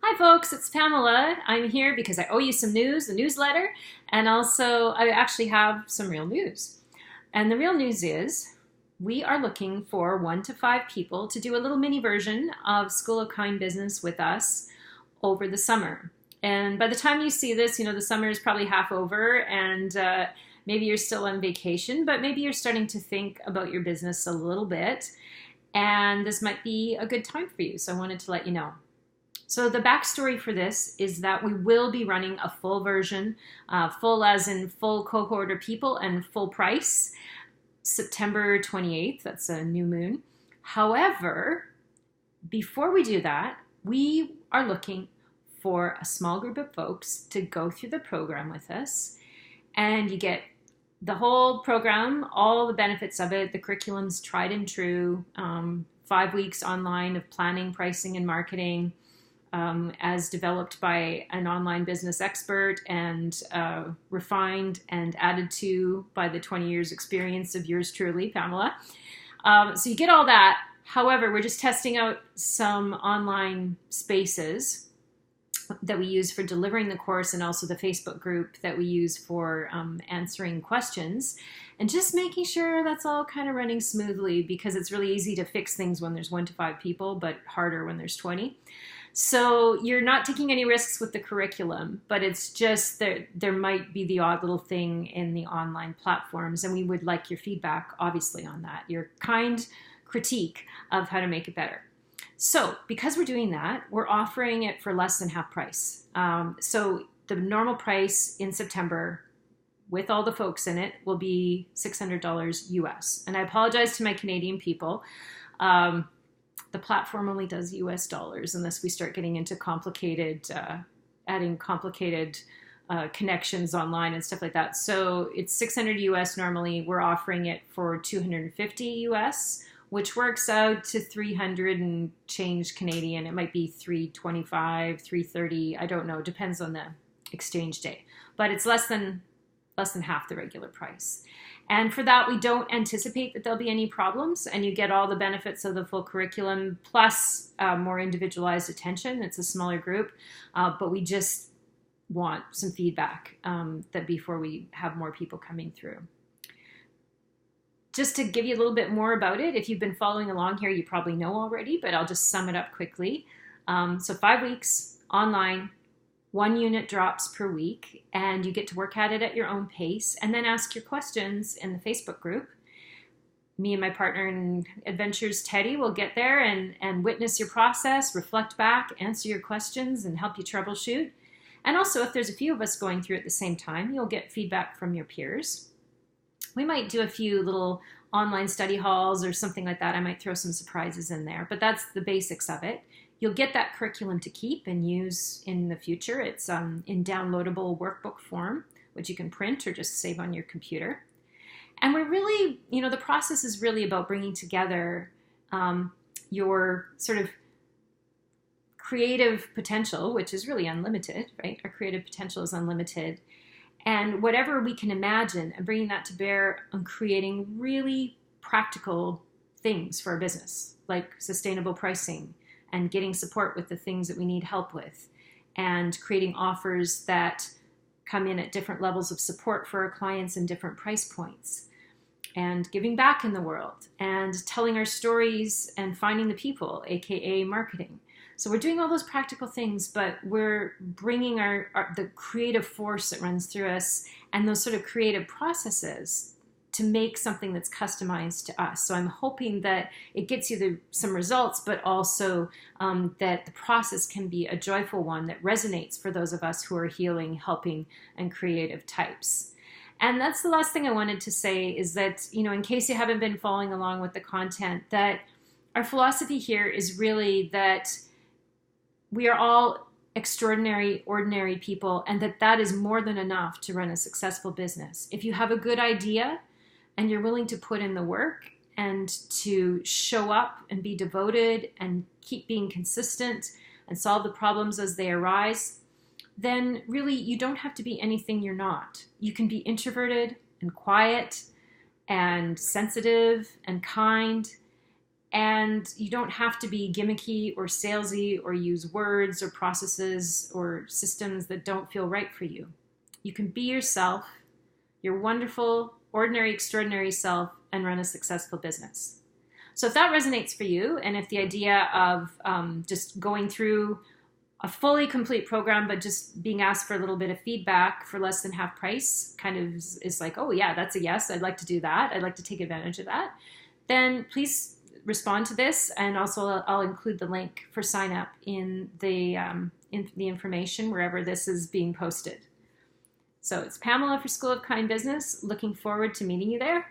Hi folks, it's Pamela. I'm here because I owe you some news, the newsletter, and also I actually have some real news. And the real news is we are looking for 1 to 5 people to do a little mini version of School of Kind Business with us over the summer. And by the time you see this, the summer is probably half over and maybe you're still on vacation, but maybe you're starting to think about your business a little bit. And this might be a good time for you. So I wanted to let you know. So the backstory for this is that we will be running a full version, full as in full cohort of people and full price, September 28th. That's a new moon. However, before we do that, we are looking for a small group of folks to go through the program with us. And you get the whole program, all the benefits of it. The curriculum's tried and true, 5 weeks online of planning, pricing, and marketing. As developed by an online business expert and refined and added to by the 20 years experience of yours truly, Pamela. So you get all that. However, we're just testing out some online spaces that we use for delivering the course and also the Facebook group that we use for answering questions and just making sure that's all kind of running smoothly because it's really easy to fix things when there's 1 to 5 people, but harder when there's 20. So you're not taking any risks with the curriculum, but it's just that there might be the odd little thing in the online platforms, and we would like your feedback, obviously, on that, your kind critique of how to make it better. So because we're doing that, we're offering it for less than half price. So the normal price in September, with all the folks in it, will be $600 US. And I apologize to my Canadian people. The platform only does US dollars unless we start getting into adding complicated connections online and stuff like that. So it's 600 US normally. We're offering it for 250 US, which works out to 300 and change Canadian. It might be 325, 330. I don't know. Depends on the exchange day. But it's less than half the regular price. And for that, we don't anticipate that there'll be any problems, and you get all the benefits of the full curriculum, plus more individualized attention. It's a smaller group, but we just want some feedback that before we have more people coming through. Just to give you a little bit more about it, if you've been following along here, you probably know already, but I'll just sum it up quickly. So 5 weeks online, 1 unit drops per week, and you get to work at it at your own pace and then ask your questions in the Facebook group. Me and my partner in Adventures, Teddy, will get there and witness your process, reflect back, answer your questions, and help you troubleshoot. And also, if there's a few of us going through at the same time, you'll get feedback from your peers. We might do a few little online study halls or something like that. I might throw some surprises in there, but that's the basics of it. You'll get that curriculum to keep and use in the future. It's in downloadable workbook form, which you can print or just save on your computer. And we're really, the process is really about bringing together your sort of creative potential, which is really unlimited, right? Our creative potential is unlimited. And whatever we can imagine and bringing that to bear on creating really practical things for our business, like sustainable pricing, and getting support with the things that we need help with, and creating offers that come in at different levels of support for our clients and different price points, and giving back in the world, and telling our stories and finding the people, aka marketing. So we're doing all those practical things, but we're bringing the creative force that runs through us and those sort of creative processes to make something that's customized to us. So I'm hoping that it gets you some results, but also that the process can be a joyful one that resonates for those of us who are healing, helping, and creative types. And that's the last thing I wanted to say is that, in case you haven't been following along with the content, that our philosophy here is really that we are all extraordinary, ordinary people, and that is more than enough to run a successful business. If you have a good idea, and you're willing to put in the work and to show up and be devoted and keep being consistent and solve the problems as they arise, then really you don't have to be anything you're not. You can be introverted and quiet and sensitive and kind And you don't have to be gimmicky or salesy or use words or processes or systems that don't feel right for you. You can be yourself, your wonderful, ordinary, extraordinary self, and run a successful business. So if that resonates for you, and if the idea of just going through a fully complete program, but just being asked for a little bit of feedback for less than half price kind of is like, oh yeah, that's a yes, I'd like to do that, I'd like to take advantage of that, then please respond to this, and also I'll include the link for sign up in the information wherever this is being posted. So it's Pamela for School of Kind Business. Looking forward to meeting you there.